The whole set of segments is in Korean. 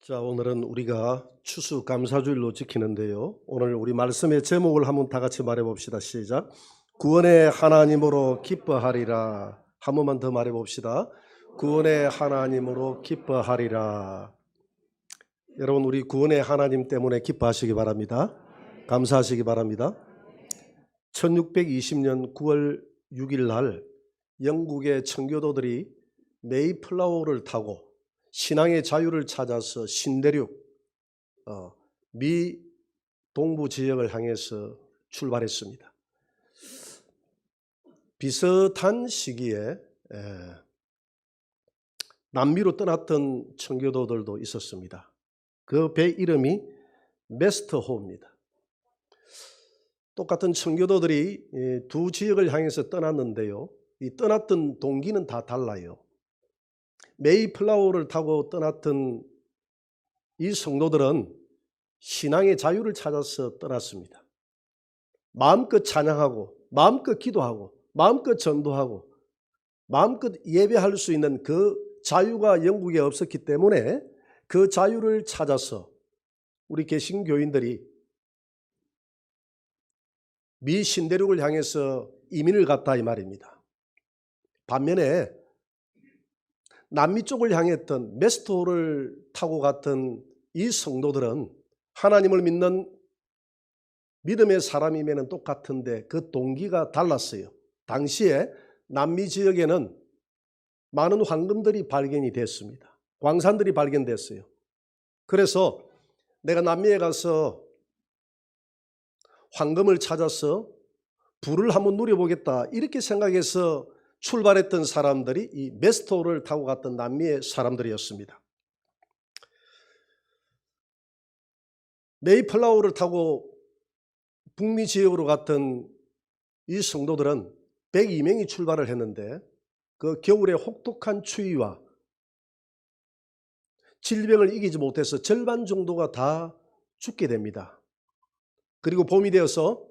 자, 오늘은 우리가 추수감사주일로 지키는데요. 오늘 우리 말씀의 제목을 한번 다 같이 말해봅시다. 시작. 구원의 하나님으로 기뻐하리라. 한 번만 더 말해봅시다. 구원의 하나님으로 기뻐하리라. 여러분, 우리 구원의 하나님 때문에 기뻐하시기 바랍니다. 감사하시기 바랍니다. 1620년 9월 6일 날 영국의 청교도들이 메이플라워를 타고 신앙의 자유를 찾아서 신대륙 미 동부 지역을 향해서 출발했습니다. 비슷한 시기에 남미로 떠났던 청교도들도 있었습니다. 그 배 이름이 메스터호입니다. 똑같은 청교도들이 두 지역을 향해서 떠났는데요. 이 떠났던 동기는 다 달라요. 메이플라워를 타고 떠났던 이 성도들은 신앙의 자유를 찾아서 떠났습니다. 마음껏 찬양하고 마음껏 기도하고 마음껏 전도하고 마음껏 예배할 수 있는 그 자유가 영국에 없었기 때문에 그 자유를 찾아서 우리 개신교인들이 미 신대륙을 향해서 이민을 갔다 이 말입니다. 반면에 남미 쪽을 향했던 메스토를 타고 갔던 이 성도들은 하나님을 믿는 믿음의 사람이면 똑같은데 그 동기가 달랐어요. 당시에 남미 지역에는 많은 황금들이 발견이 됐습니다. 광산들이 발견됐어요. 그래서 내가 남미에 가서 황금을 찾아서 부를 한번 누려보겠다 이렇게 생각해서 출발했던 사람들이 이 메스토를 타고 갔던 남미의 사람들이었습니다. 메이플라워를 타고 북미 지역으로 갔던 이 성도들은 102명이 출발을 했는데 그 겨울의 혹독한 추위와 질병을 이기지 못해서 절반 정도가 다 죽게 됩니다. 그리고 봄이 되어서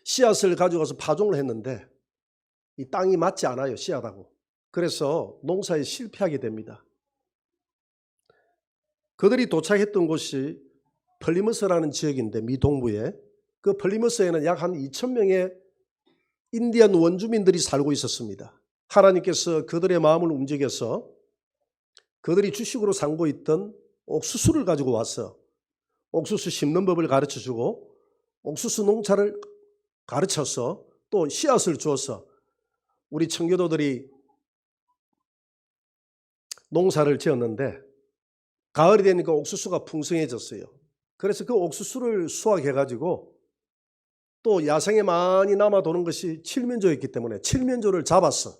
씨앗을 가져가서 파종을 했는데 이 땅이 맞지 않아요. 씨앗하고. 그래서 농사에 실패하게 됩니다. 그들이 도착했던 곳이 플리머스라는 지역인데 미 동부에 그 플리머스에는 약 한 2,000명의 인디언 원주민들이 살고 있었습니다. 하나님께서 그들의 마음을 움직여서 그들이 주식으로 삼고 있던 옥수수를 가지고 와서 옥수수 심는 법을 가르쳐주고 옥수수 농사를 가르쳐서 또 씨앗을 주어서 우리 청교도들이 농사를 지었는데 가을이 되니까 옥수수가 풍성해졌어요. 그래서 그 옥수수를 수확해가지고 또 야생에 많이 남아도는 것이 칠면조였기 때문에 칠면조를 잡았어.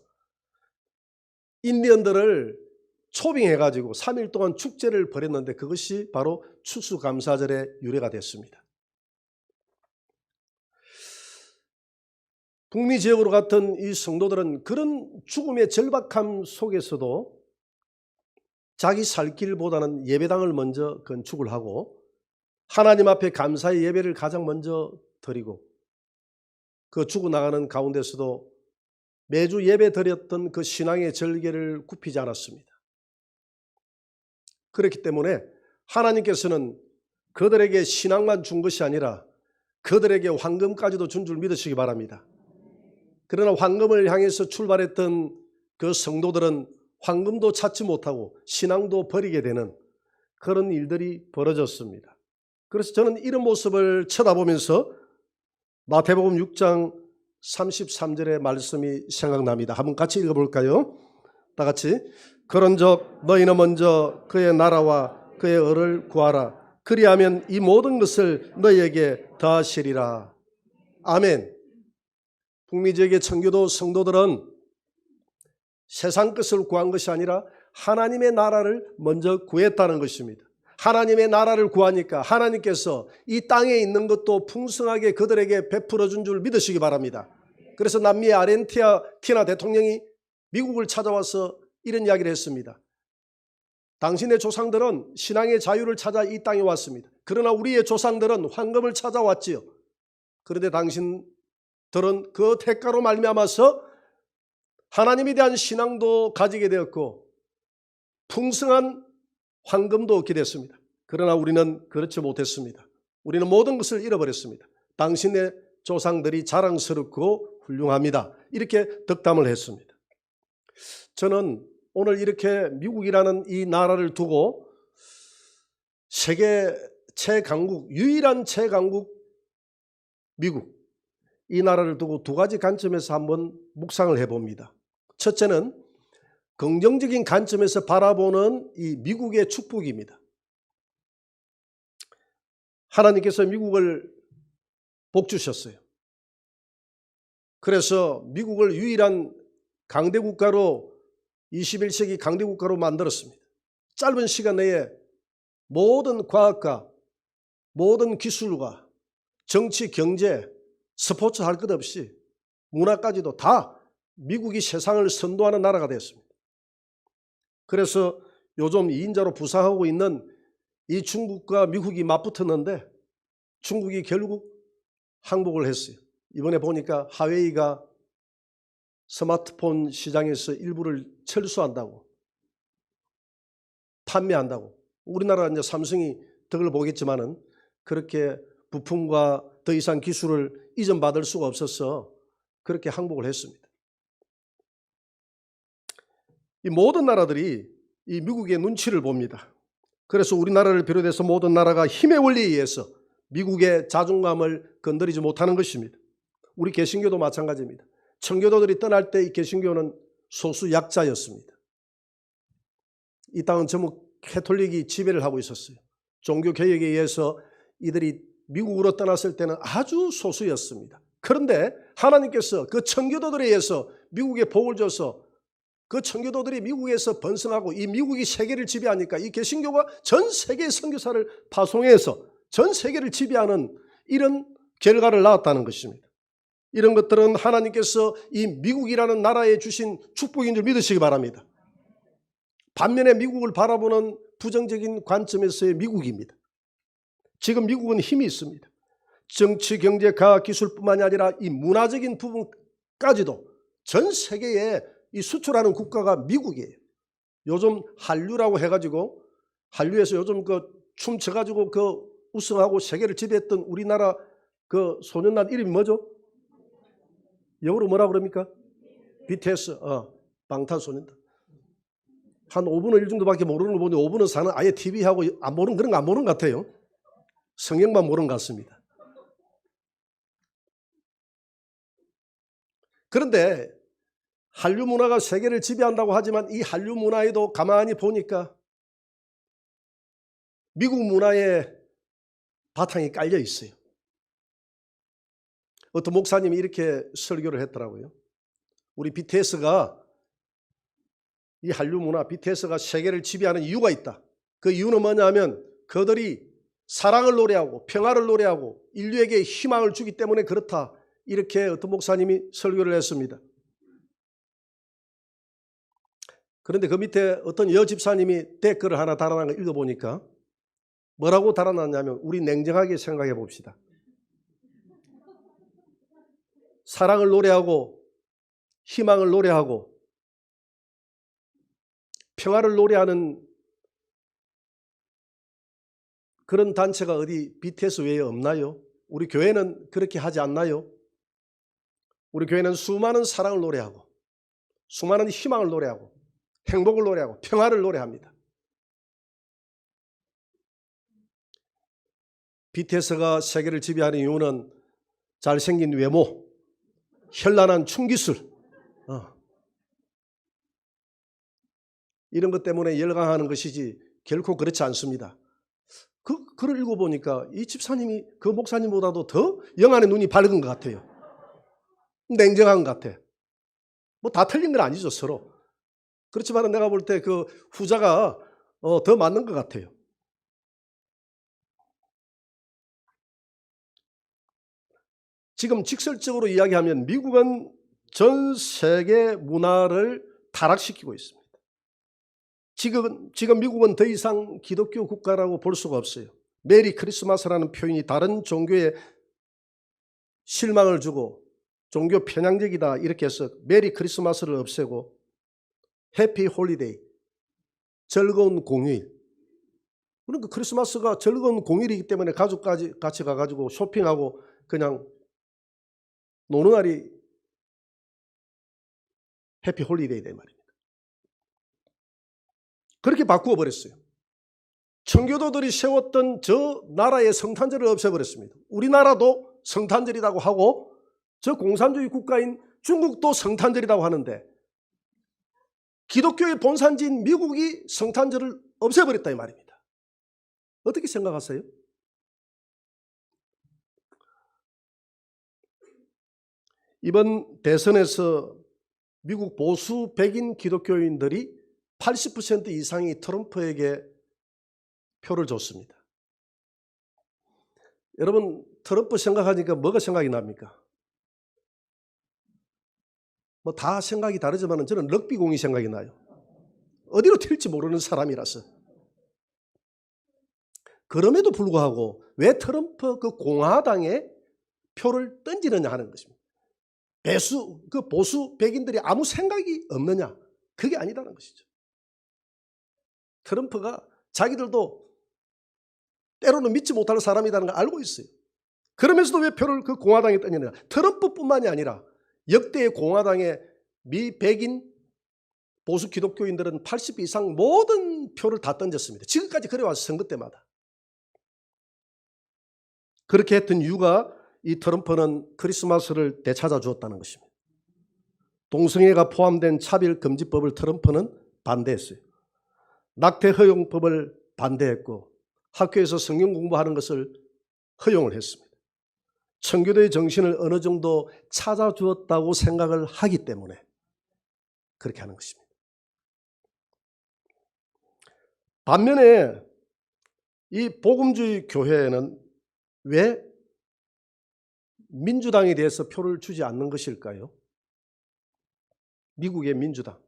인디언들을 초빙해가지고 3일 동안 축제를 벌였는데 그것이 바로 추수감사절의 유래가 됐습니다. 북미 지역으로 갔던 이 성도들은 그런 죽음의 절박함 속에서도 자기 살 길보다는 예배당을 먼저 건축을 하고 하나님 앞에 감사의 예배를 가장 먼저 드리고 그 죽어나가는 가운데서도 매주 예배 드렸던 그 신앙의 절개를 굽히지 않았습니다. 그렇기 때문에 하나님께서는 그들에게 신앙만 준 것이 아니라 그들에게 황금까지도 준 줄 믿으시기 바랍니다. 그러나 황금을 향해서 출발했던 그 성도들은 황금도 찾지 못하고 신앙도 버리게 되는 그런 일들이 벌어졌습니다. 그래서 저는 이런 모습을 쳐다보면서 마태복음 6장 33절의 말씀이 생각납니다. 한번 같이 읽어볼까요? 다 같이. 그런즉 너희는 먼저 그의 나라와 그의 의를 구하라. 그리하면 이 모든 것을 너희에게 더하시리라. 아멘. 북미 지역의 청교도 성도들은 세상 것을 구한 것이 아니라 하나님의 나라를 먼저 구했다는 것입니다. 하나님의 나라를 구하니까 하나님께서 이 땅에 있는 것도 풍성하게 그들에게 베풀어 준 줄 믿으시기 바랍니다. 그래서 남미의 아르헨티나 대통령이 미국을 찾아와서 이런 이야기를 했습니다. 당신의 조상들은 신앙의 자유를 찾아 이 땅에 왔습니다. 그러나 우리의 조상들은 황금을 찾아왔지요. 그런데 당신들은 그 대가로 말미암아서 하나님에 대한 신앙도 가지게 되었고 풍성한 황금도 기댔습니다. 그러나 우리는 그렇지 못했습니다. 우리는 모든 것을 잃어버렸습니다. 당신의 조상들이 자랑스럽고 훌륭합니다. 이렇게 덕담을 했습니다. 저는 오늘 이렇게 미국이라는 이 나라를 두고 세계 최강국, 유일한 최강국 미국, 이 나라를 두고 두 가지 관점에서 한번 묵상을 해봅니다. 첫째는 긍정적인 관점에서 바라보는 이 미국의 축복입니다. 하나님께서 미국을 복 주셨어요. 그래서 미국을 유일한 강대국가로 21세기 강대국가로 만들었습니다. 짧은 시간 내에 모든 과학과 모든 기술과 정치, 경제, 스포츠 할 것 없이 문화까지도 다 미국이 세상을 선도하는 나라가 되었습니다. 그래서 요즘 2인자로 부상하고 있는 이 중국과 미국이 맞붙었는데 중국이 결국 항복을 했어요. 이번에 보니까 화웨이가 스마트폰 시장에서 일부를 철수한다고, 판매한다고. 우리나라 이제 삼성이 덕을 보겠지만은 그렇게 부품과 더 이상 기술을 이전받을 수가 없어서 그렇게 항복을 했습니다. 이 모든 나라들이 이 미국의 눈치를 봅니다. 그래서 우리나라를 비롯해서 모든 나라가 힘의 원리에 의해서 미국의 자존감을 건드리지 못하는 것입니다. 우리 개신교도 마찬가지입니다. 청교도들이 떠날 때 이 개신교는 소수 약자였습니다. 이 땅은 전부 캐톨릭이 지배를 하고 있었어요. 종교개혁에 의해서 이들이 미국으로 떠났을 때는 아주 소수였습니다. 그런데 하나님께서 그 청교도들에 의해서 미국에 복을 줘서 그 청교도들이 미국에서 번성하고 이 미국이 세계를 지배하니까 이 개신교가 전 세계의 선교사를 파송해서 전 세계를 지배하는 이런 결과를 낳았다는 것입니다. 이런 것들은 하나님께서 이 미국이라는 나라에 주신 축복인 줄 믿으시기 바랍니다. 반면에 미국을 바라보는 부정적인 관점에서의 미국입니다. 지금 미국은 힘이 있습니다. 정치, 경제, 과학, 기술뿐만이 아니라 이 문화적인 부분까지도 전 세계에 이 수출하는 국가가 미국이에요. 요즘 한류라고 해가지고 한류에서 요즘 그 춤춰가지고 그 우승하고 세계를 지배했던 우리나라 그 소년단 이름이 뭐죠? 영어로 뭐라 그럽니까? BTS, 방탄소년단. 한 5분의 1 정도밖에 모르는 거 보니 5분의 4는 아예 TV하고 안 모르는 그런 거 안 모르는 것 같아요. 성경만 모르는 것 같습니다. 그런데 한류 문화가 세계를 지배한다고 하지만 이 한류 문화에도 가만히 보니까 미국 문화의 바탕이 깔려 있어요. 어떤 목사님이 이렇게 설교를 했더라고요. 우리 BTS가 이 한류 문화, BTS가 세계를 지배하는 이유가 있다. 그 이유는 뭐냐면 그들이 사랑을 노래하고 평화를 노래하고 인류에게 희망을 주기 때문에 그렇다. 이렇게 어떤 목사님이 설교를 했습니다. 그런데 그 밑에 어떤 여집사님이 댓글을 하나 달아난 거 읽어보니까 뭐라고 달아놨냐면 우리 냉정하게 생각해 봅시다. 사랑을 노래하고 희망을 노래하고 평화를 노래하는 그런 단체가 어디 BTS 외에 없나요? 우리 교회는 그렇게 하지 않나요? 우리 교회는 수많은 사랑을 노래하고 수많은 희망을 노래하고 행복을 노래하고 평화를 노래합니다. BTS가 세계를 지배하는 이유는 잘생긴 외모, 현란한 춤기술, 이런 것 때문에 열광하는 것이지 결코 그렇지 않습니다. 그 글을 읽어보니까 이 집사님이 그 목사님보다도 더 영안의 눈이 밝은 것 같아요. 냉정한 것 같아. 뭐 다 틀린 건 아니죠, 서로. 그렇지만 내가 볼 때 그 후자가 더 맞는 것 같아요. 지금 직설적으로 이야기하면 미국은 전 세계 문화를 타락시키고 있습니다. 지금 미국은 더 이상 기독교 국가라고 볼 수가 없어요. 메리 크리스마스라는 표현이 다른 종교에 실망을 주고 종교 편향적이다 이렇게 해서 메리 크리스마스를 없애고 해피 홀리데이, 즐거운 공휴일, 그러니까 크리스마스가 즐거운 공휴일이기 때문에 가족까지 같이 가가지고 쇼핑하고 그냥 노는 날이 해피 홀리데이 된 말입니다. 그렇게 바꾸어 버렸어요. 청교도들이 세웠던 저 나라의 성탄절을 없애버렸습니다. 우리나라도 성탄절이라고 하고 저 공산주의 국가인 중국도 성탄절이라고 하는데 기독교의 본산지인 미국이 성탄절을 없애버렸다 이 말입니다. 어떻게 생각하세요? 이번 대선에서 미국 보수 백인 기독교인들이 80% 이상이 트럼프에게 표를 줬습니다. 여러분 트럼프 생각하니까 뭐가 생각이 납니까? 뭐 다 생각이 다르지만 저는 럭비공이 생각이 나요. 어디로 튈지 모르는 사람이라서. 그럼에도 불구하고 왜 트럼프 그 공화당에 표를 던지느냐 하는 것입니다. 그 보수 백인들이 아무 생각이 없느냐? 그게 아니다는 것이죠. 트럼프가 자기들도 때로는 믿지 못할 사람이라는 걸 알고 있어요. 그러면서도 왜 표를 그 공화당에 던지느냐? 트럼프뿐만이 아니라 역대의 공화당의 미백인 보수 기독교인들은 80 이상 모든 표를 다 던졌습니다. 지금까지 그래와서 선거 때마다. 그렇게 했던 이유가 이 트럼프는 크리스마스를 되찾아 주었다는 것입니다. 동성애가 포함된 차별금지법을 트럼프는 반대했어요. 낙태 허용법을 반대했고 학교에서 성경 공부하는 것을 허용을 했습니다. 청교도의 정신을 어느 정도 찾아주었다고 생각을 하기 때문에 그렇게 하는 것입니다. 반면에 이 복음주의 교회는 왜 민주당에 대해서 표를 주지 않는 것일까요? 미국의 민주당.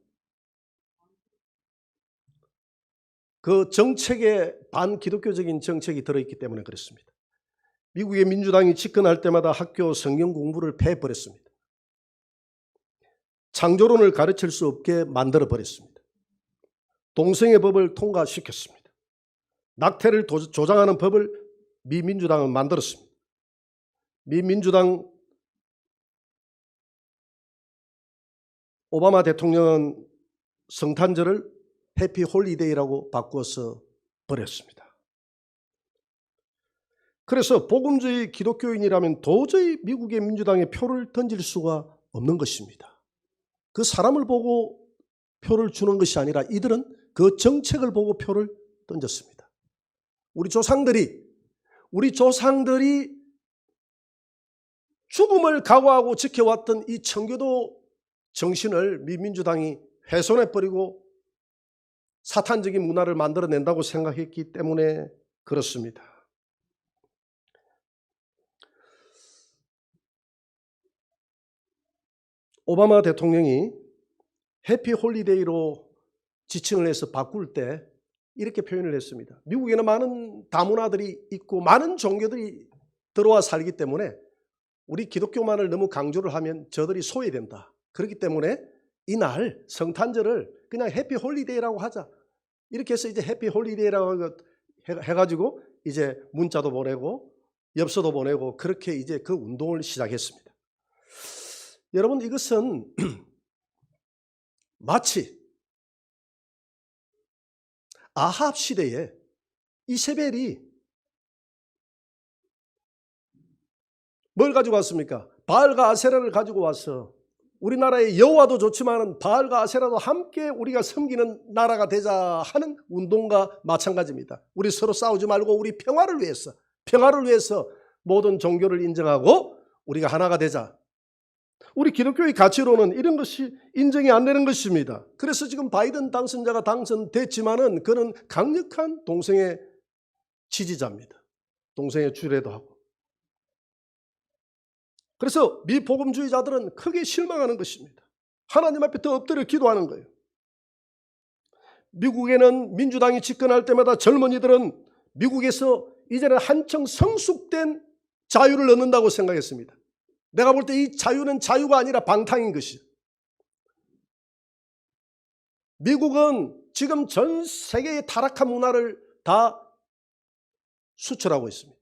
그 정책에 반기독교적인 정책이 들어있기 때문에 그렇습니다. 미국의 민주당이 집권할 때마다 학교 성경 공부를 폐해버렸습니다. 창조론을 가르칠 수 없게 만들어버렸습니다. 동성애 법을 통과시켰습니다. 낙태를 조장하는 법을 미 민주당은 만들었습니다. 미 민주당 오바마 대통령은 성탄절을 해피 홀리데이라고 바꾸어서 버렸습니다. 그래서 복음주의 기독교인이라면 도저히 미국의 민주당에 표를 던질 수가 없는 것입니다. 그 사람을 보고 표를 주는 것이 아니라 이들은 그 정책을 보고 표를 던졌습니다. 우리 조상들이 죽음을 각오하고 지켜왔던 이 청교도 정신을 미민주당이 훼손해버리고 사탄적인 문화를 만들어낸다고 생각했기 때문에 그렇습니다. 오바마 대통령이 해피 홀리데이로 지칭을 해서 바꿀 때 이렇게 표현을 했습니다. 미국에는 많은 다문화들이 있고 많은 종교들이 들어와 살기 때문에 우리 기독교만을 너무 강조를 하면 저들이 소외된다. 그렇기 때문에 이날 성탄절을 그냥 해피 홀리데이라고 하자. 이렇게 해서 이제 해피 홀리데이라고 해가지고 이제 문자도 보내고 엽서도 보내고 그렇게 이제 그 운동을 시작했습니다. 여러분 이것은 마치 아합 시대에 이세벨이 뭘 가지고 왔습니까? 바알과 아세라를 가지고 와서 우리나라의 여호와도 좋지만 바알과 아세라도 함께 우리가 섬기는 나라가 되자 하는 운동과 마찬가지입니다. 우리 서로 싸우지 말고 우리 평화를 위해서 모든 종교를 인정하고 우리가 하나가 되자. 우리 기독교의 가치로는 이런 것이 인정이 안 되는 것입니다. 그래서 지금 바이든 당선자가 당선됐지만은 그는 강력한 동성애 지지자입니다. 동성애 주례도 하고. 그래서 미복음주의자들은 크게 실망하는 것입니다. 하나님 앞에 더 엎드려 기도하는 거예요. 미국에는 민주당이 집권할 때마다 젊은이들은 미국에서 이제는 한층 성숙된 자유를 얻는다고 생각했습니다. 내가 볼 때 이 자유는 자유가 아니라 방탕인 것이죠. 미국은 지금 전 세계의 타락한 문화를 다 수출하고 있습니다.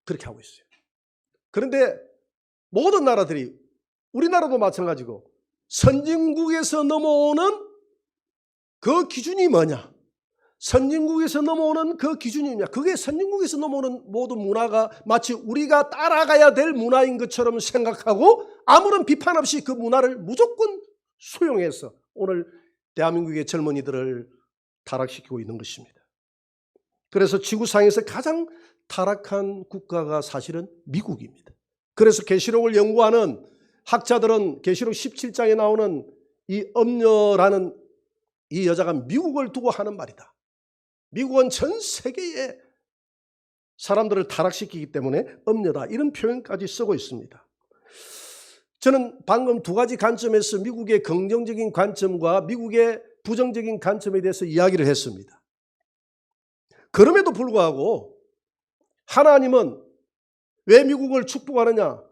그렇게 하고 있어요. 그런데 모든 나라들이, 우리나라도 마찬가지고, 선진국에서 넘어오는 그 기준이 뭐냐? 선진국에서 넘어오는 그 기준이 뭐냐? 그게 선진국에서 넘어오는 모든 문화가 마치 우리가 따라가야 될 문화인 것처럼 생각하고 아무런 비판 없이 그 문화를 무조건 수용해서 오늘 대한민국의 젊은이들을 타락시키고 있는 것입니다. 그래서 지구상에서 가장 타락한 국가가 사실은 미국입니다. 그래서 계시록을 연구하는 학자들은 계시록 17장에 나오는 이 엄녀라는 이 여자가 미국을 두고 하는 말이다. 미국은 전 세계의 사람들을 타락시키기 때문에 엄녀다, 이런 표현까지 쓰고 있습니다. 저는 방금 두 가지 관점에서 미국의 긍정적인 관점과 미국의 부정적인 관점에 대해서 이야기를 했습니다. 그럼에도 불구하고 하나님은 왜 미국을 축복하느냐?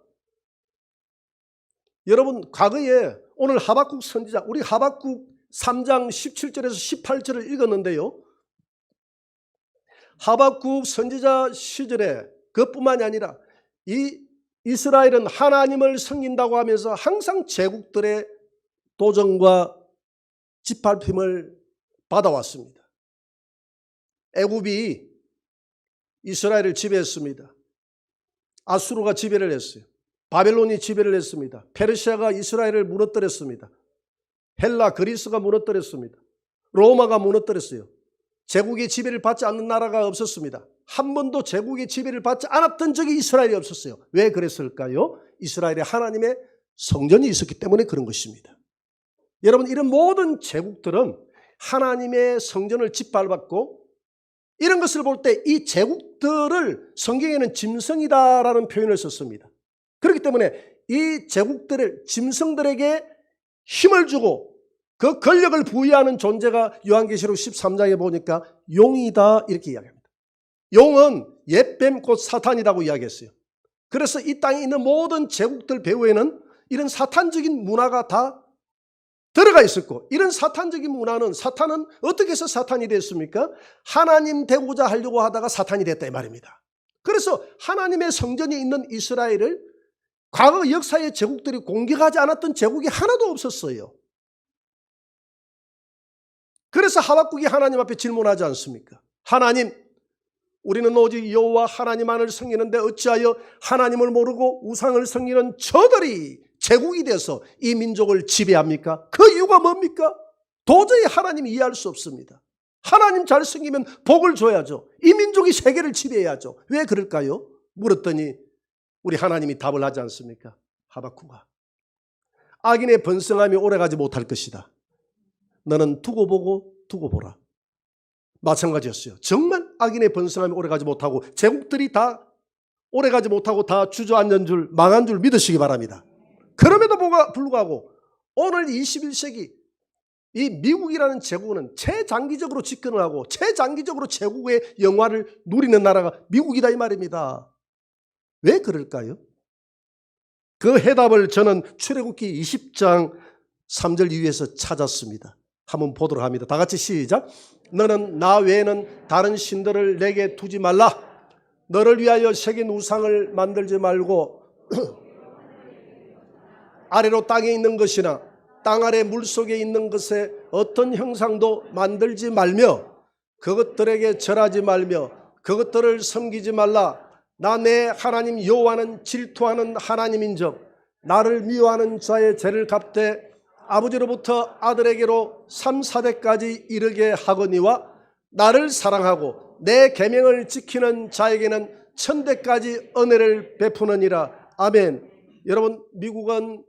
여러분, 과거에 오늘 하박국 선지자, 우리 하박국 3장 17절에서 18절을 읽었는데요, 하박국 선지자 시절에 그것뿐만이 아니라 이 이스라엘은 하나님을 섬긴다고 하면서 항상 제국들의 도전과 짓밟힘을 받아왔습니다. 애굽이 이스라엘을 지배했습니다. 아수르가 지배를 했어요. 바벨론이 지배를 했습니다. 페르시아가 이스라엘을 무너뜨렸습니다. 헬라, 그리스가 무너뜨렸습니다. 로마가 무너뜨렸어요. 제국의 지배를 받지 않는 나라가 없었습니다. 한 번도 제국의 지배를 받지 않았던 적이 이스라엘이 없었어요. 왜 그랬을까요? 이스라엘에 하나님의 성전이 있었기 때문에 그런 것입니다. 여러분, 이런 모든 제국들은 하나님의 성전을 짓밟았고, 이런 것을 볼 때 이 제국들을 성경에는 짐승이다라는 표현을 썼습니다. 그렇기 때문에 이 제국들을, 짐승들에게 힘을 주고 그 권력을 부여하는 존재가 요한계시록 13장에 보니까 용이다, 이렇게 이야기합니다. 용은 옛뱀 곧 사탄이라고 이야기했어요. 그래서 이 땅에 있는 모든 제국들 배후에는 이런 사탄적인 문화가 다 들어가 있었고, 이런 사탄적인 문화는, 사탄은 어떻게 해서 사탄이 됐습니까? 하나님 되고자 하려고 하다가 사탄이 됐다, 이 말입니다. 그래서 하나님의 성전이 있는 이스라엘을 과거 역사의 제국들이 공격하지 않았던 제국이 하나도 없었어요. 그래서 하박국이 하나님 앞에 질문하지 않습니까? 하나님, 우리는 오직 여호와 하나님만을 섬기는데 어찌하여 하나님을 모르고 우상을 섬기는 저들이 제국이 돼서 이 민족을 지배합니까? 그 이유가 뭡니까? 도저히 하나님이 이해할 수 없습니다. 하나님 잘 섬기면 복을 줘야죠. 이 민족이 세계를 지배해야죠. 왜 그럴까요? 물었더니 우리 하나님이 답을 하지 않습니까? 하박국아, 악인의 번성함이 오래가지 못할 것이다. 너는 두고 보고 두고 보라. 마찬가지였어요. 정말 악인의 번성함이 오래가지 못하고 제국들이 다 오래가지 못하고 다 주저앉은 줄, 망한 줄 믿으시기 바랍니다. 그럼에도 불구하고 오늘 21세기 이 미국이라는 제국은 최장기적으로 집권을 하고 최장기적으로 제국의 영화를 누리는 나라가 미국이다, 이 말입니다. 왜 그럴까요? 그 해답을 저는 출애굽기 20장 3절 이후에서 찾았습니다. 한번 보도록 합니다. 다 같이 시작. 너는 나 외에는 다른 신들을 내게 두지 말라. 너를 위하여 새긴 우상을 만들지 말고 아래로 땅에 있는 것이나 땅 아래 물속에 있는 것에 어떤 형상도 만들지 말며 그것들에게 절하지 말며 그것들을 섬기지 말라. 나 내 하나님 여호와는 질투하는 하나님인즉 나를 미워하는 자의 죄를 갚되 아버지로부터 아들에게로 3, 4대까지 이르게 하거니와 나를 사랑하고 내 계명을 지키는 자에게는 1000대까지 은혜를 베푸느니라. 아멘. 여러분, 미국은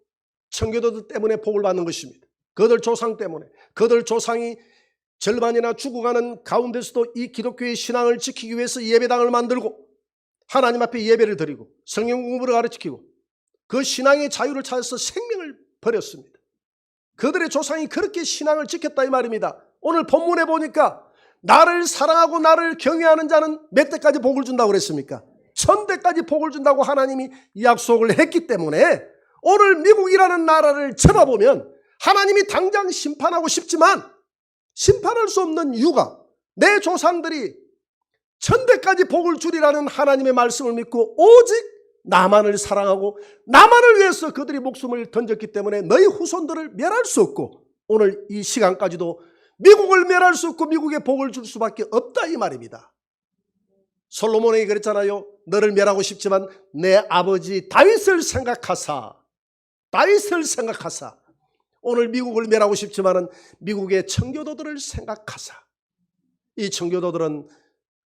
청교도들 때문에 복을 받는 것입니다. 그들 조상 때문에. 그들 조상이 절반이나 죽어가는 가운데서도 이 기독교의 신앙을 지키기 위해서 예배당을 만들고 하나님 앞에 예배를 드리고 성경 공부를 가르치고 그 신앙의 자유를 찾아서 생명을 버렸습니다. 그들의 조상이 그렇게 신앙을 지켰다, 이 말입니다. 오늘 본문에 보니까 나를 사랑하고 나를 경외하는 자는 몇 대까지 복을 준다고 그랬습니까? 1000대까지 복을 준다고 하나님이 약속을 했기 때문에 오늘 미국이라는 나라를 쳐다보면 하나님이 당장 심판하고 싶지만 심판할 수 없는 이유가 내 조상들이 천대까지 복을 주리라는 하나님의 말씀을 믿고 오직 나만을 사랑하고 나만을 위해서 그들이 목숨을 던졌기 때문에 너희 후손들을 멸할 수 없고 오늘 이 시간까지도 미국을 멸할 수 없고 미국에 복을 줄 수밖에 없다 이 말입니다. 솔로몬에게 그랬잖아요. 너를 멸하고 싶지만 내 아버지 다윗을 생각하사 오늘 미국을 멸하고 싶지만은 미국의 청교도들을 생각하사 이 청교도들은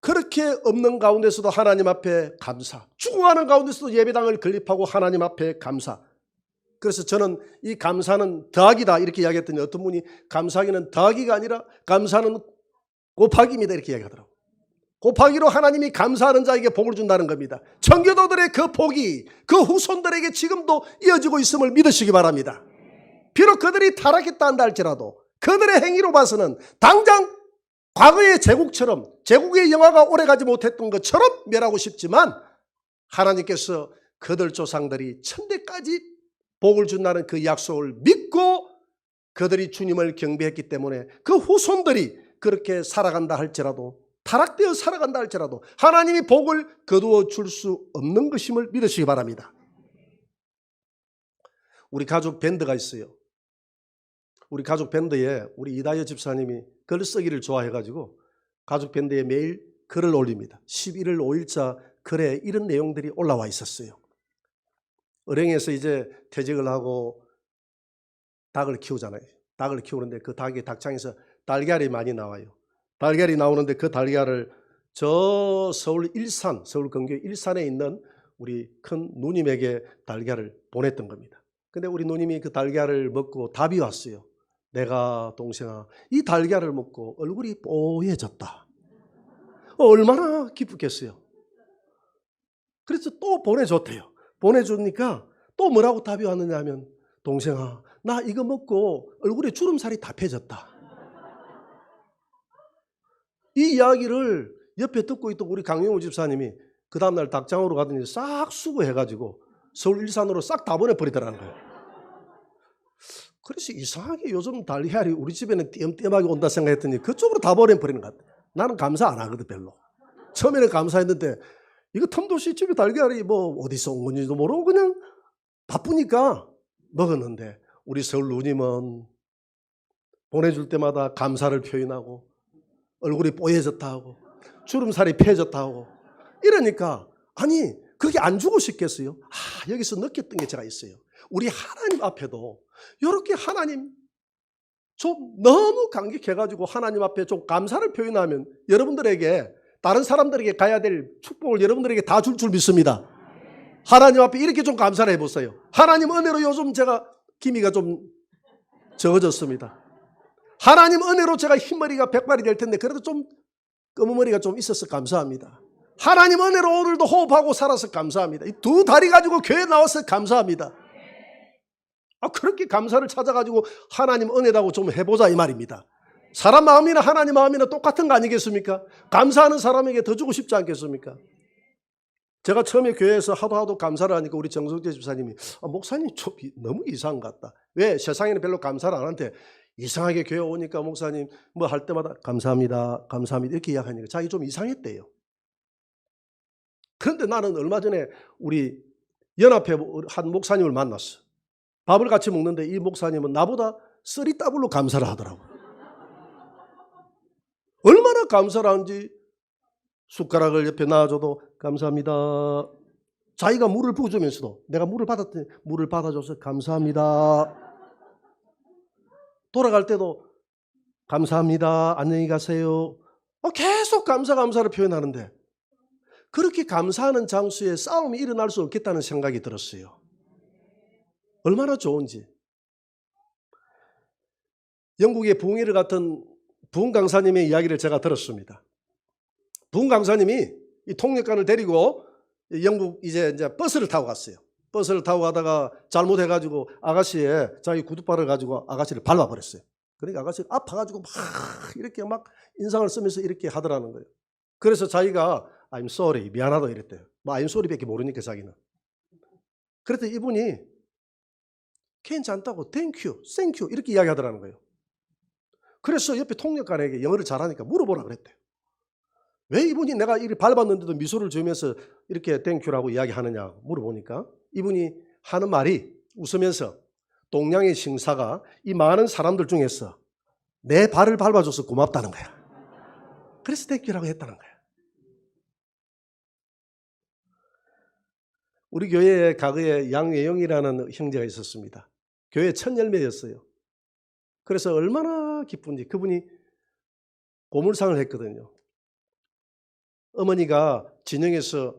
그렇게 없는 가운데서도 하나님 앞에 감사, 죽어가는 가운데서도 예배당을 건립하고 하나님 앞에 감사. 그래서 저는 이 감사는 더하기다 이렇게 이야기했더니 어떤 분이 감사하기는 더하기가 아니라 감사는 곱하기입니다 이렇게 이야기하더라고요. 곱하기로 하나님이 감사하는 자에게 복을 준다는 겁니다. 청교도들의 그 복이 그 후손들에게 지금도 이어지고 있음을 믿으시기 바랍니다. 비록 그들이 타락했다 한다 할지라도 그들의 행위로 봐서는 당장 과거의 제국처럼 제국의 영화가 오래가지 못했던 것처럼 멸하고 싶지만 하나님께서 그들 조상들이 천대까지 복을 준다는 그 약속을 믿고 그들이 주님을 경배했기 때문에 그 후손들이 그렇게 살아간다 할지라도 타락되어 살아간다 할지라도 하나님이 복을 거두어 줄 수 없는 것임을 믿으시기 바랍니다. 우리 가족 밴드가 있어요. 우리 가족 밴드에 우리 이다여 집사님이 글 쓰기를 좋아해가지고 가족 밴드에 매일 글을 올립니다. 11월 5일자 글에 이런 내용들이 올라와 있었어요. 을행에서 이제 퇴직을 하고 닭을 키우잖아요. 닭을 키우는데 그 닭의 닭장에서 달걀이 많이 나와요. 달걀이 나오는데 그 달걀을 저 서울 일산, 서울 근교 일산에 있는 우리 큰 누님에게 달걀을 보냈던 겁니다. 근데 우리 누님이 그 달걀을 먹고 답이 왔어요. 내가 동생아 이 달걀을 먹고 얼굴이 뽀얘졌다. 얼마나 기쁘겠어요. 그래서 또 보내줬대요. 보내주니까 또 뭐라고 답이 왔느냐 하면 동생아 나 이거 먹고 얼굴에 주름살이 다 펴졌다. 이 이야기를 옆에 듣고 있던 우리 강영우 집사님이 그 다음날 닭장으로 가더니 싹 수거해가지고 서울 일산으로 싹 다 보내버리더라는 거예요. 그래서 이상하게 요즘 달걀이 우리 집에는 띄엄띄엄하게 온다 생각했더니 그쪽으로 다 보내버리는 것 같아. 나는 감사 안 하거든 별로. 처음에는 감사했는데 이거 틈도 없이 집에 달걀이 뭐 어디서 온 건지도 모르고 그냥 바쁘니까 먹었는데 우리 서울 누님은 보내줄 때마다 감사를 표현하고 얼굴이 뽀얘졌다 하고 주름살이 펴졌다 하고 이러니까 아니 그게 안 주고 싶겠어요? 여기서 느꼈던 게 제가 있어요. 우리 하나님 앞에도 이렇게 하나님 좀 너무 감격해가지고 하나님 앞에 좀 감사를 표현하면 여러분들에게 다른 사람들에게 가야 될 축복을 여러분들에게 다 줄 믿습니다. 하나님 앞에 이렇게 좀 감사를 해보세요. 하나님 은혜로 요즘 제가 기미가 좀 적어졌습니다. 하나님 은혜로 제가 흰머리가 백발이 될 텐데 그래도 좀 검은 머리가 좀 있어서 감사합니다. 하나님 은혜로 오늘도 호흡하고 살아서 감사합니다. 이 두 다리 가지고 교회 나와서 감사합니다. 그렇게 감사를 찾아가지고 하나님 은혜라고 좀 해보자 이 말입니다. 사람 마음이나 하나님 마음이나 똑같은 거 아니겠습니까? 감사하는 사람에게 더 주고 싶지 않겠습니까? 제가 처음에 교회에서 하도 감사를 하니까 우리 정성재 집사님이 목사님 좀 너무 이상한 것 같다. 왜? 세상에는 별로 감사를 안 하는데 이상하게 교회 오니까 목사님 뭐 할 때마다 감사합니다 이렇게 이야기하니까 자기 좀 이상했대요. 그런데 나는 얼마 전에 우리 연합회 한 목사님을 만났어. 밥을 같이 먹는데 이 목사님은 나보다 3더블로 감사를 하더라고요. 얼마나 감사를 하는지 숟가락을 옆에 놔줘도 감사합니다. 자기가 물을 부어주면서도 내가 물을 받았더니 물을 받아줘서 감사합니다. 돌아갈 때도 감사합니다. 안녕히 가세요. 계속 감사를 표현하는데 그렇게 감사하는 장소에 싸움이 일어날 수 없겠다는 생각이 들었어요. 얼마나 좋은지. 영국의 부흥회를 같은 부흥 강사님의 이야기를 제가 들었습니다. 부흥 강사님이 이 통역관을 데리고 영국 이제 버스를 타고 갔어요. 버스를 타고 가다가 잘못해가지고 아가씨의 자기 구두발을 가지고 아가씨를 밟아버렸어요. 그러니까 아가씨가 아파가지고 막 이렇게 막 인상을 쓰면서 이렇게 하더라는 거예요. 그래서 자기가 I'm sorry, 미안하다 이랬대요. 뭐 I'm sorry밖에 모르니까 자기는. 그랬더니 이분이 괜찮다고 thank you 이렇게 이야기하더라는 거예요. 그래서 옆에 통역관에게 영어를 잘하니까 물어보라 그랬대요. 왜 이분이 내가 이렇게 밟았는데도 미소를 지으면서 이렇게 땡큐라고 이야기하느냐 물어보니까 이분이 하는 말이 웃으면서 동양의 신사가 이 많은 사람들 중에서 내 발을 밟아줘서 고맙다는 거야. 그래서 땡큐라고 했다는 거야. 우리 교회에 과거에 양외영이라는 형제가 있었습니다. 교회 첫 열매였어요. 그래서 얼마나 기쁜지 그분이 고물상을 했거든요. 어머니가 진영에서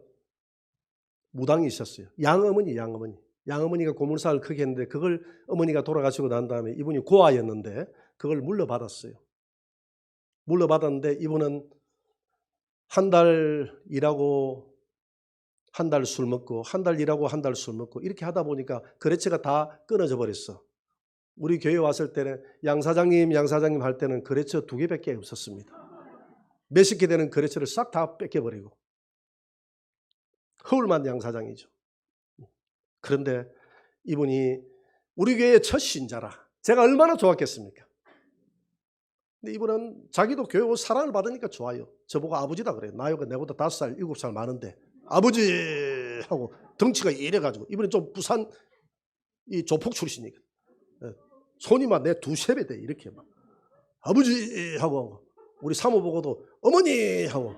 무당이 있었어요. 양어머니가 고물상을 크게 했는데 그걸 어머니가 돌아가시고 난 다음에 이분이 고아였는데 그걸 물려받았어요. 물려받았는데 이분은 한 달 일하고 한 달 술 먹고 한 달 일하고 한 달 술 먹고 이렇게 하다 보니까 거래처가 다 끊어져 버렸어. 우리 교회 왔을 때는 양 사장님 할 때는 거래처 2개밖에 없었습니다. 몇십 개 되는 거래처를 싹 다 뺏겨버리고 허울만 양 사장이죠. 그런데 이분이 우리 교회의 첫 신자라 제가 얼마나 좋았겠습니까? 근데 이분은 자기도 교회 오 사랑을 받으니까 좋아요. 저보고 아버지다 그래요. 나이가 내보다 5살, 7살 많은데 아버지 하고 덩치가 이래가지고 이분은 좀 부산 이 조폭 출신이거든. 손이 막 내 2-3배 돼 이렇게 막 아버지 하고 우리 사모 보고도 어머니 하고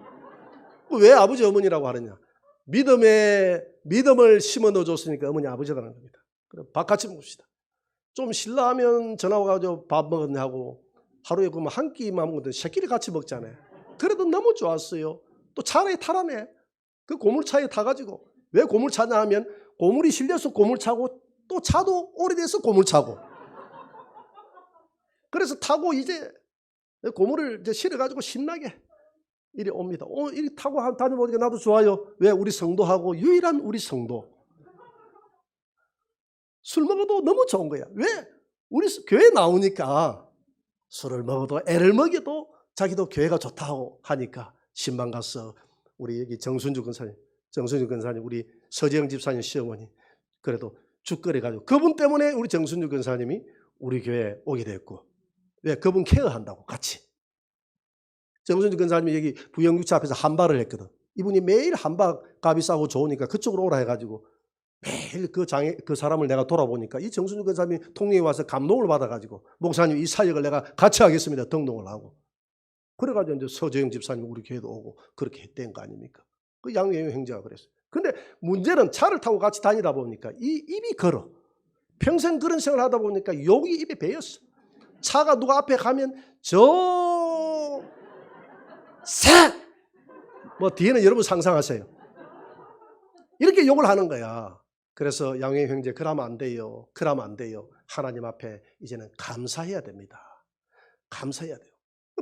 왜 아버지 어머니라고 하느냐? 믿음을 심어 넣어줬으니까 어머니 아버지라는 겁니다. 그럼 밥 같이 먹읍시다. 좀 실라하면 전화 와가지고 밥 먹었냐 하고 하루에 그러면 한 끼만 먹는데 새끼를 같이 먹잖아요. 그래도 너무 좋았어요. 또 차에 타라네. 그 고물차에 타가지고 왜 고물차냐 하면 고물이 실려서 고물차고 또 차도 오래돼서 고물차고 그래서 타고 이제 고물을 이제 실어가지고 신나게 이리 옵니다. 이리 타고 다녀보니까 나도 좋아요. 왜? 우리 성도하고 유일한 우리 성도. 술 먹어도 너무 좋은 거야. 왜? 우리 교회 나오니까 술을 먹어도 애를 먹여도 자기도 교회가 좋다고 하니까 신방 가서 우리 여기 정순주 근사님 우리 서재영 집사님 시어머니 그래도 죽 끓여가지고 그분 때문에 우리 정순주 근사님이 우리 교회에 오게 됐고 왜? 그분 케어한다고 같이. 정순주 근사님이 여기 부영육차 앞에서 한바를 했거든. 이분이 매일 한바 값이 싸고 좋으니까 그쪽으로 오라 해가지고 매일 그 사람을 내가 돌아보니까 이 정순주 근사님이 통영에 와서 감동을 받아가지고 목사님 이 사역을 내가 같이 하겠습니다. 등록을 하고. 그래가지고 이제 서재영 집사님 우리 교회도 오고 그렇게 했던 거 아닙니까? 그 양외영 형제가 그랬어요. 근데 문제는 차를 타고 같이 다니다 보니까 이 입이 걸어. 평생 그런 생활을 하다 보니까 욕이 입에 배였어. 차가 누가 앞에 가면 뭐 뒤에는 여러분 상상하세요. 이렇게 욕을 하는 거야. 그래서 양외영 형제 그러면 안 돼요. 하나님 앞에 이제는 감사해야 됩니다. 감사해야 돼요.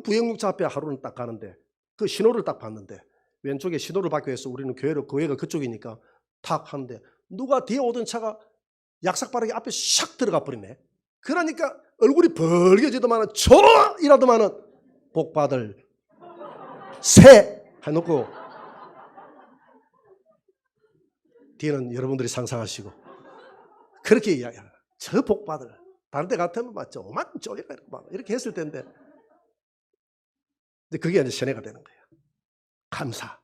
부영육차 앞에 하루는 딱 가는데 그 신호를 딱 봤는데 왼쪽에 신호를 받기 위해서 우리는 교회가 그쪽이니까 탁 하는데 누가 뒤에 오던 차가 약삭빠르게 앞에 샥 들어가 버리네. 그러니까 얼굴이 벌개지더만은 이라더만은 복받을 새 해놓고 뒤에는 여러분들이 상상하시고 그렇게 이야기하는 저 복받을 다른 데 같으면 맞죠. 오만 쪼개가 이렇게 했을 텐데 근데 그게 이제 세뇌가 되는 거예요. 감사.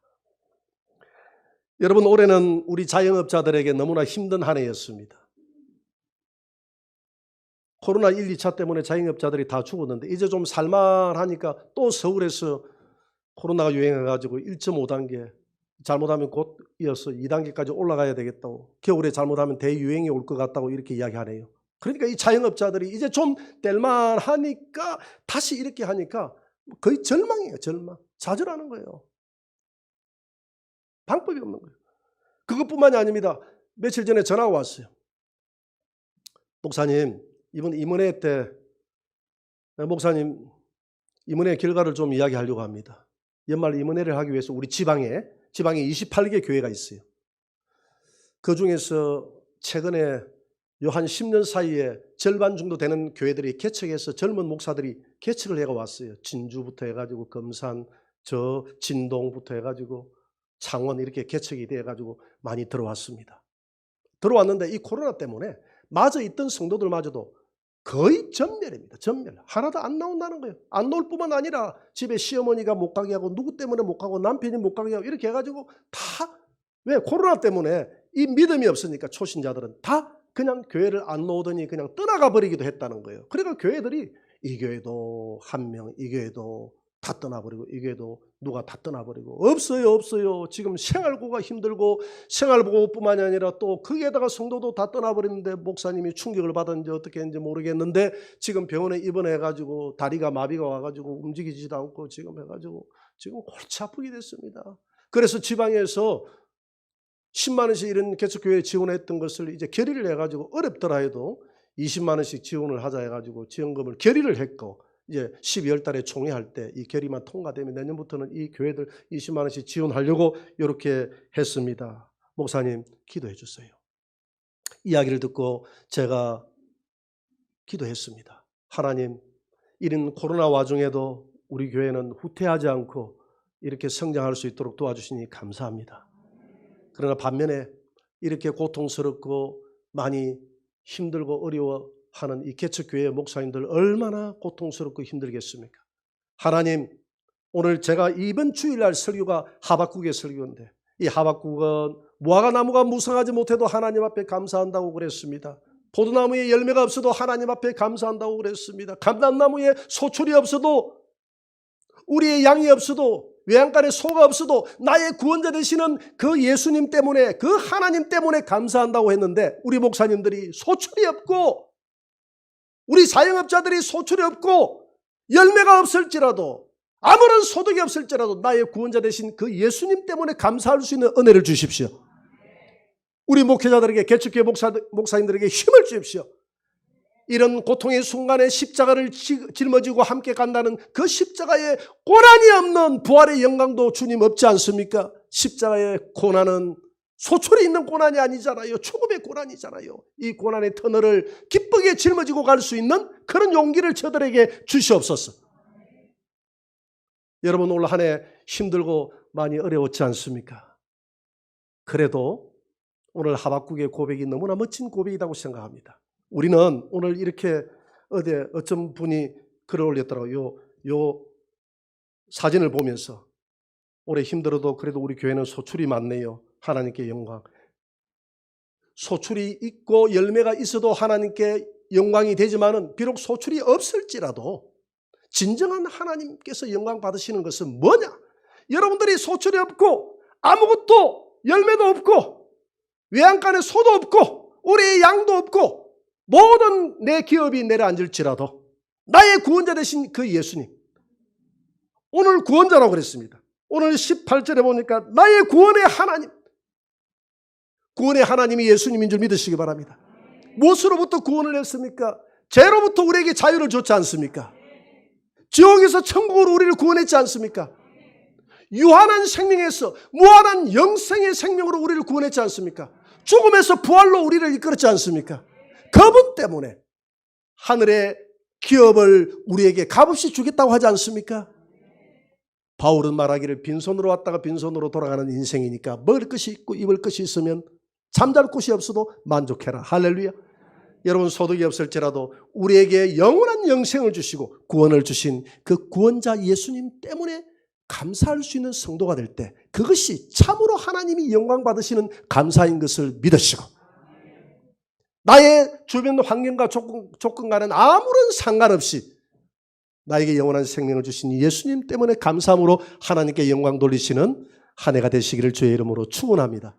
여러분 올해는 우리 자영업자들에게 너무나 힘든 한 해였습니다. 코로나 1, 2차 때문에 자영업자들이 다 죽었는데 이제 좀 살만하니까 또 서울에서 코로나가 유행해가지고 1.5단계 잘못하면 곧 이어서 2단계까지 올라가야 되겠다고 겨울에 잘못하면 대유행이 올 것 같다고 이렇게 이야기하네요. 그러니까 이 자영업자들이 이제 좀 뗄만하니까 다시 이렇게 하니까 거의 절망이에요. 절망. 좌절하는 거예요. 방법이 없는 거예요. 그것뿐만이 아닙니다. 며칠 전에 전화가 왔어요. 목사님 이번 임은회 때 목사님 임은회 결과를 좀 이야기하려고 합니다. 연말 임은회를 하기 위해서 우리 지방에 28개 교회가 있어요. 그중에서 최근에 요 한 10년 사이에 절반 정도 되는 교회들이 개척해서 젊은 목사들이 개척을 해가 왔어요. 진주부터 해가지고 금산, 진동부터 해가지고 창원 이렇게 개척이 돼가지고 많이 들어왔습니다. 들어왔는데 이 코로나 때문에 마저 있던 성도들마저도 거의 전멸입니다. 전멸. 하나도 안 나온다는 거예요. 안 나올 뿐만 아니라 집에 시어머니가 못 가게 하고 누구 때문에 못 가고 남편이 못 가게 하고 이렇게 해가지고 다 왜? 코로나 때문에 이 믿음이 없으니까 초신자들은 다 그냥 교회를 안 나오더니 그냥 떠나가 버리기도 했다는 거예요. 그러니까 교회들이 이 교회도 한 명, 이 교회도 다 떠나버리고 이 교회도 누가 다 떠나버리고 없어요. 지금 생활고가 힘들고 생활고뿐만이 아니라 또 거기에다가 성도도 다 떠나버리는데 목사님이 충격을 받았는지 어떻게 했는지 모르겠는데 지금 병원에 입원해가지고 다리가 마비가 와가지고 움직이지도 않고 지금 해가지고 지금 골치 아프게 됐습니다. 그래서 지방에서 10만 원씩 이런 개척교회에 지원했던 것을 이제 결의를 해가지고 어렵더라 해도 20만 원씩 지원을 하자 해가지고 지원금을 결의를 했고 이제 12월 달에 총회할 때 이 결의만 통과되면 내년부터는 이 교회들 20만 원씩 지원하려고 이렇게 했습니다. 목사님 기도해 주세요. 이야기를 듣고 제가 기도했습니다. 하나님, 이런 코로나 와중에도 우리 교회는 후퇴하지 않고 이렇게 성장할 수 있도록 도와주시니 감사합니다. 그러나 반면에 이렇게 고통스럽고 많이 힘들고 어려워하는 이 개척교회 목사님들 얼마나 고통스럽고 힘들겠습니까? 하나님, 오늘 제가 이번 주일날 설교가 하박국의 설교인데 이 하박국은 무화과 나무가 무성하지 못해도 하나님 앞에 감사한다고 그랬습니다. 포도나무에 열매가 없어도 하나님 앞에 감사한다고 그랬습니다. 감람나무에 소출이 없어도 우리의 양이 없어도 외양간에 소가 없어도 나의 구원자 되시는 그 예수님 때문에 그 하나님 때문에 감사한다고 했는데 우리 목사님들이 소출이 없고 우리 자영업자들이 소출이 없고 열매가 없을지라도 아무런 소득이 없을지라도 나의 구원자 되신 그 예수님 때문에 감사할 수 있는 은혜를 주십시오. 우리 목회자들에게 개척교회 목사님들에게 힘을 주십시오. 이런 고통의 순간에 십자가를 짊어지고 함께 간다는 그 십자가의 고난이 없는 부활의 영광도 주님 없지 않습니까? 십자가의 고난은 소출이 있는 고난이 아니잖아요. 죽음의 고난이잖아요. 이 고난의 터널을 기쁘게 짊어지고 갈 수 있는 그런 용기를 저들에게 주시옵소서. 여러분 올 한 해 힘들고 많이 어려웠지 않습니까? 그래도 오늘 하박국의 고백이 너무나 멋진 고백이라고 생각합니다. 우리는 오늘 이렇게 어떤 분이 글을 올렸더라고요. 요 사진을 보면서 올해 힘들어도 그래도 우리 교회는 소출이 많네요. 하나님께 영광. 소출이 있고 열매가 있어도 하나님께 영광이 되지만은 비록 소출이 없을지라도 진정한 하나님께서 영광 받으시는 것은 뭐냐? 여러분들이 소출이 없고 아무것도 열매도 없고 외양간에 소도 없고 우리의 양도 없고 모든 내 기업이 내려앉을지라도 나의 구원자 되신 그 예수님, 오늘 구원자라고 그랬습니다. 오늘 18절에 보니까 나의 구원의 하나님, 구원의 하나님이 예수님인 줄 믿으시기 바랍니다. 무엇으로부터 구원을 했습니까? 죄로부터 우리에게 자유를 줬지 않습니까? 지옥에서 천국으로 우리를 구원했지 않습니까? 유한한 생명에서 무한한 영생의 생명으로 우리를 구원했지 않습니까? 죽음에서 부활로 우리를 이끌었지 않습니까? 그분 때문에 하늘의 기업을 우리에게 값없이 주겠다고 하지 않습니까? 바울은 말하기를 빈손으로 왔다가 빈손으로 돌아가는 인생이니까 먹을 것이 있고 입을 것이 있으면 잠잘 곳이 없어도 만족해라. 할렐루야. 여러분 소득이 없을지라도 우리에게 영원한 영생을 주시고 구원을 주신 그 구원자 예수님 때문에 감사할 수 있는 성도가 될 때 그것이 참으로 하나님이 영광 받으시는 감사인 것을 믿으시고 나의 주변 환경과 조건과는 아무런 상관없이 나에게 영원한 생명을 주신 예수님 때문에 감사함으로 하나님께 영광 돌리시는 한 해가 되시기를 주의 이름으로 축원합니다.